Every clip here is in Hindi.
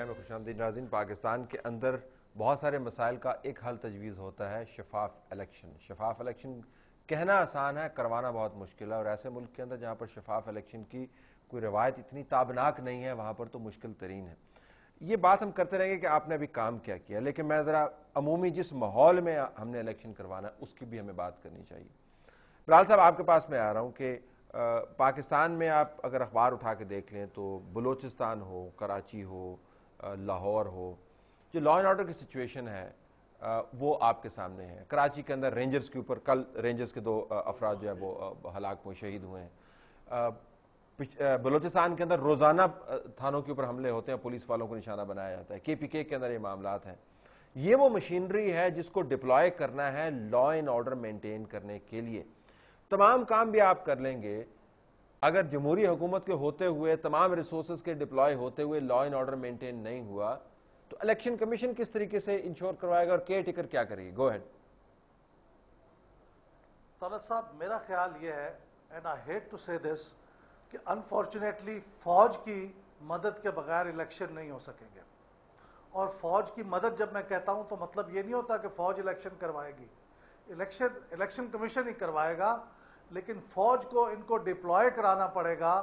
प्रोग्राम में खुशामदीद नाज़रीन। पाकिस्तान के अंदर बहुत सारे मसाइल का एक हल तजवीज़ होता है शफाफ इलेक्शन। शफाफ इलेक्शन कहना आसान है, करवाना बहुत मुश्किल है, और ऐसे मुल्क के अंदर जहाँ पर शफाफ इलेक्शन की कोई रवायत इतनी ताबनाक नहीं है वहाँ पर तो मुश्किल तरीन है। ये बात हम करते रहेंगे कि आपने अभी काम क्या किया, लेकिन मैं ज़रा अमूमी जिस माहौल में हमने इलेक्शन करवाना है उसकी भी हमें बात करनी चाहिए। बिलाल साहब, आपके पास मैं आ रहा हूँ कि पाकिस्तान में आप अगर अखबार उठा के देख लें तो बलूचिस्तान हो, कराची हो, लाहौर हो, जो लॉ एंड ऑर्डर की सिचुएशन है वो आपके सामने है। कराची के अंदर रेंजर्स के ऊपर कल रेंजर्स के 2 अफराद जो है वो हलाक हुए, शहीद हुए हैं। बलूचिस्तान के अंदर रोजाना थानों के ऊपर हमले होते हैं, पुलिस वालों को निशाना बनाया जाता है। KPK के अंदर ये मामलात हैं। ये वो मशीनरी है जिसको डिप्लॉय करना है लॉ एंड ऑर्डर मेंटेन करने के लिए। तमाम काम भी आप कर लेंगे, अगर जमहूरी हुकूमत के होते हुए तमाम रिसोर्सेज के डिप्लॉय होते हुए लॉ एंड ऑर्डर मेंटेन नहीं हुआ तो इलेक्शन कमीशन किस तरीके से इंश्योर करवाएगा और केयर टेकर क्या करेगी? Go ahead. तालत साहब, मेरा ख्याल यह है, एंड आई हेट टू से दिस, कि अनफॉर्चुनेटली फौज की मदद के बगैर इलेक्शन नहीं हो सकेंगे। और फौज की मदद जब मैं कहता हूं तो मतलब ये नहीं होता कि फौज इलेक्शन करवाएगी। इलेक्शन कमीशन ही करवाएगा, लेकिन फौज को इनको डिप्लॉय कराना पड़ेगा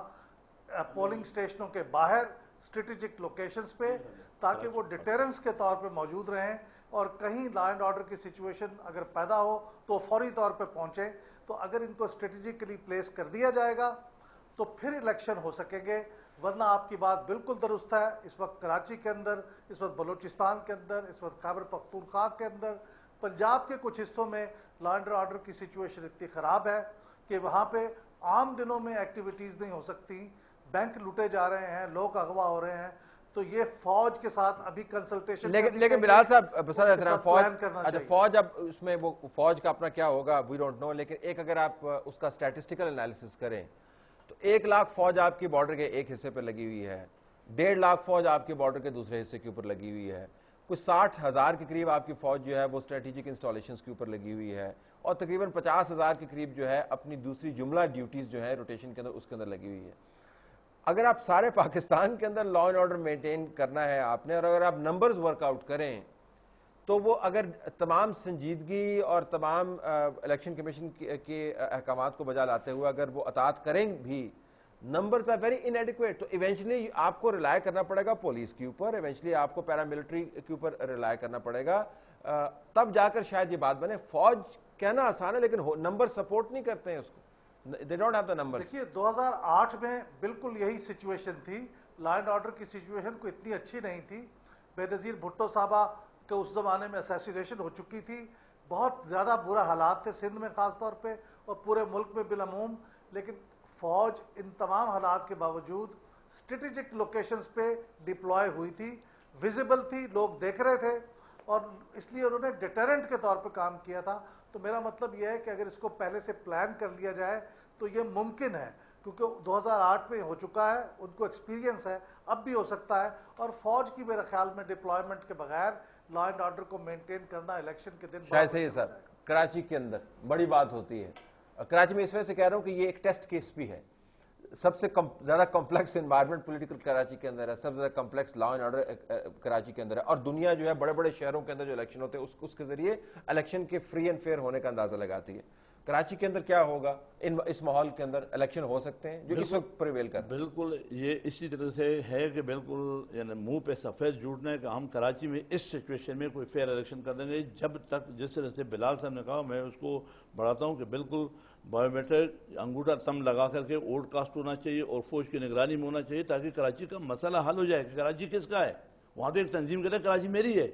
पोलिंग स्टेशनों के बाहर स्ट्रेटेजिक लोकेशंस पे, ताकि वो डिटेरेंस के तौर पे मौजूद रहें और कहीं लॉ एंड ऑर्डर की सिचुएशन अगर पैदा हो तो फौरी तौर पे पहुंचे। तो अगर इनको स्ट्रेटेजिकली प्लेस कर दिया जाएगा तो फिर इलेक्शन हो सकेंगे, वरना आपकी बात बिल्कुल दुरुस्त है। इस वक्त कराची के अंदर, इस वक्त बलूचिस्तान के अंदर, इस वक्त खैबर पख्तूनख्वा के अंदर, पंजाब के कुछ हिस्सों में लॉ एंड ऑर्डर की सिचुएशन इतनी ख़राब है कि वहाँ पे आम दिनों में एक्टिविटीज़ नहीं हो सकती। बैंक लूटे जा रहे हैं, लोग अगवा हो रहे हैं। तो ये फौज के साथ अभी कंसल्टेशन, लेकिन बिलाल साहब फौज अब उसमें वो फौज का अपना क्या होगा वी डोंट नो, लेकिन एक अगर आप उसका स्टैटिस्टिकल एनालिसिस करें तो 1 लाख फौज आपकी बॉर्डर के एक हिस्से पर लगी हुई है, 1.5 लाख फौज आपके बॉर्डर के दूसरे हिस्से के ऊपर लगी हुई है, कुछ 60,000 के करीब आपकी फौज जो है वो स्ट्रेटेजिक इंस्टॉलेशंस के ऊपर लगी हुई है, और तकरीबन 50,000 के करीब जो है अपनी दूसरी जुमला ड्यूटीज जो है रोटेशन के अंदर उसके अंदर लगी हुई है। अगर आप सारे पाकिस्तान के अंदर लॉ एंड ऑर्डर मेंटेन करना है आपने, और अगर आप नंबर्स वर्कआउट करें तो वो अगर तमाम संजीदगी और तमाम इलेक्शन कमीशन के अहकामात को बजा लाते हुए अगर वो अतात करें भी, नंबर्स आर वेरी इनएडिक्वेट, तो इवेंचुअली आपको रिलाय करना पड़ेगा पुलिस के ऊपर, इवेंचुअली आपको पैरामिलिट्री के ऊपर रिलाय करना पड़ेगा, तब जाकर शायद ये बात बने। फौज कहना आसान है लेकिन नंबर सपोर्ट नहीं करते हैं उसको, they don't have the numbers। देखिए 2008 में बिल्कुल यही सिचुएशन थी। लॉ एंड ऑर्डर की सिचुएशन को इतनी अच्छी नहीं थी। बेनज़ीर भुट्टो साहबा के उस जमाने में असैसिनेशन हो चुकी थी, बहुत ज़्यादा बुरा हालात थे सिंध में ख़ास तौर पे और पूरे मुल्क में बिलअमूम। लेकिन फ़ौज इन तमाम हालात के बावजूद स्ट्रेटेजिक लोकेशंस पे डिप्लॉय हुई थी, विजिबल थी, लोग देख रहे थे, और इसलिए उन्होंने डिटरेंट के तौर पे काम किया था। तो मेरा मतलब यह है कि अगर इसको पहले से प्लान कर लिया जाए तो ये मुमकिन है, क्योंकि 2008 में हो चुका है, उनको एक्सपीरियंस है, अब भी हो सकता है। और फौज की मेरे ख्याल में डिप्लॉयमेंट के बगैर लॉ एंड ऑर्डर को मेंटेन करना इलेक्शन के दिन शायद सही है सर। कराची के अंदर बड़ी बात होती है, कराची में इस वजह से कह रहा हूं कि ये एक टेस्ट केस भी है। सबसे ज्यादा कॉम्प्लेक्स एनवायरनमेंट पॉलिटिकल कराची के अंदर है, सबसे ज्यादा complex law and order Karachi के अंदर है, और दुनिया जो है बड़े बड़े शहरों के अंदर जो इलेक्शन होते हैं उसके जरिए इलेक्शन के फ्री एंड फेयर होने का अंदाजा लगाती है। कराची के अंदर क्या होगा, इस माहौल के अंदर इलेक्शन हो सकते हैं जो इस वक्त प्रिवेल कर? बिल्कुल ये इसी तरह से है कि बिल्कुल यानी मुंह पे सफ़ेद झूठना है कि हम कराची में इस सिचुएशन में कोई फेयर इलेक्शन कर देंगे, जब तक जिस तरह से बिलाल साहब ने कहा, मैं उसको बढ़ाता हूँ कि बिल्कुल बायोमेट्रिक अंगूठा तम लगा करके वोट कास्ट होना चाहिए और फौज की निगरानी में होना चाहिए, ताकि कराची का मसला हल हो जाए कि कराची किसका है। वहाँ तो एक तंजीम कहते हैं कराची मेरी है,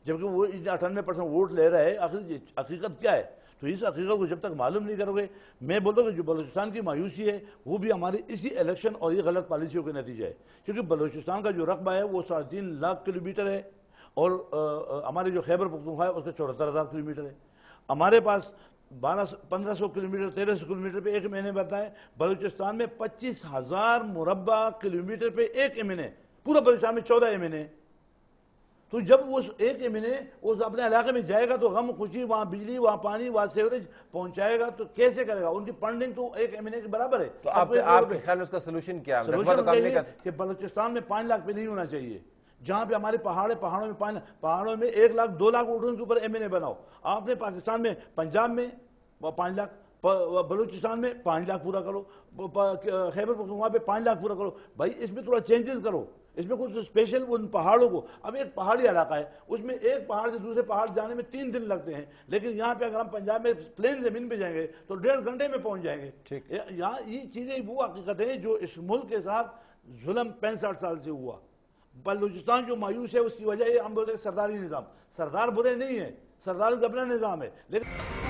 जबकि वो 98% वोट ले रहा है। आखिर हकीकत क्या है? तो इस हकीकत को जब तक मालूम नहीं करोगे, मैं बोलता हूँ कि जो बलूचिस्तान की मायूसी है वो भी हमारी इसी इलेक्शन और ये गलत पॉलिसियों के नतीजा है। क्योंकि बलूचिस्तान का जो रकबा है वो 3.5 लाख किलोमीटर है, और हमारे जो खैबर पख्तूनख्वा है उसका 74,000 किलोमीटर है। हमारे पास 1500 किलोमीटर 1300 किलोमीटर पे एक महीने बनता है। बलूचिस्तान में 25,000 मुरब्बा किलोमीटर पे एक एमएनए, पूरा बलूचिस्तान में 14 एमएनए। तो जब वो एक एमएनए उस अपने इलाके में जाएगा तो गम खुशी, वहाँ बिजली, वहाँ पानी, वहाँ सीवरेज पहुंचाएगा, तो कैसे करेगा? उनकी फंडिंग तो एक एमएनए के बराबर है। तो आपके ख्याल में उसका सोल्यूशन क्या है? कि बलूचिस्तान में 5 लाख पे नहीं होना चाहिए, जहां पे हमारे पहाड़ों में 1 लाख 2 लाख वोटरों के ऊपर एमएनए बनाओ। आपने पाकिस्तान में पंजाब में 5 लाख, बलूचिस्तान में 5 लाख पूरा करो, खैबर पख्तूनख्वा पे 5 लाख पूरा करो। भाई इसमें थोड़ा चेंजेस करो, इसमें कुछ स्पेशल उन पहाड़ों को। अब एक पहाड़ी इलाका है, उसमें एक पहाड़ से दूसरे पहाड़ जाने में 3 दिन लगते हैं, लेकिन यहाँ पे अगर हम पंजाब में प्लेन जमीन पे जाएंगे तो 1.5 घंटे में पहुंच जाएंगे। यहाँ ये चीजें वो हकीकत है जो इस मुल्क के साथ जुल्म 65 साल से हुआ। बलूचिस्तान जो मायूस है उसकी वजह हम बोलते हैं सरदारी निजाम। सरदार बुरे नहीं है, सरदार का अपना निजाम है, लेकिन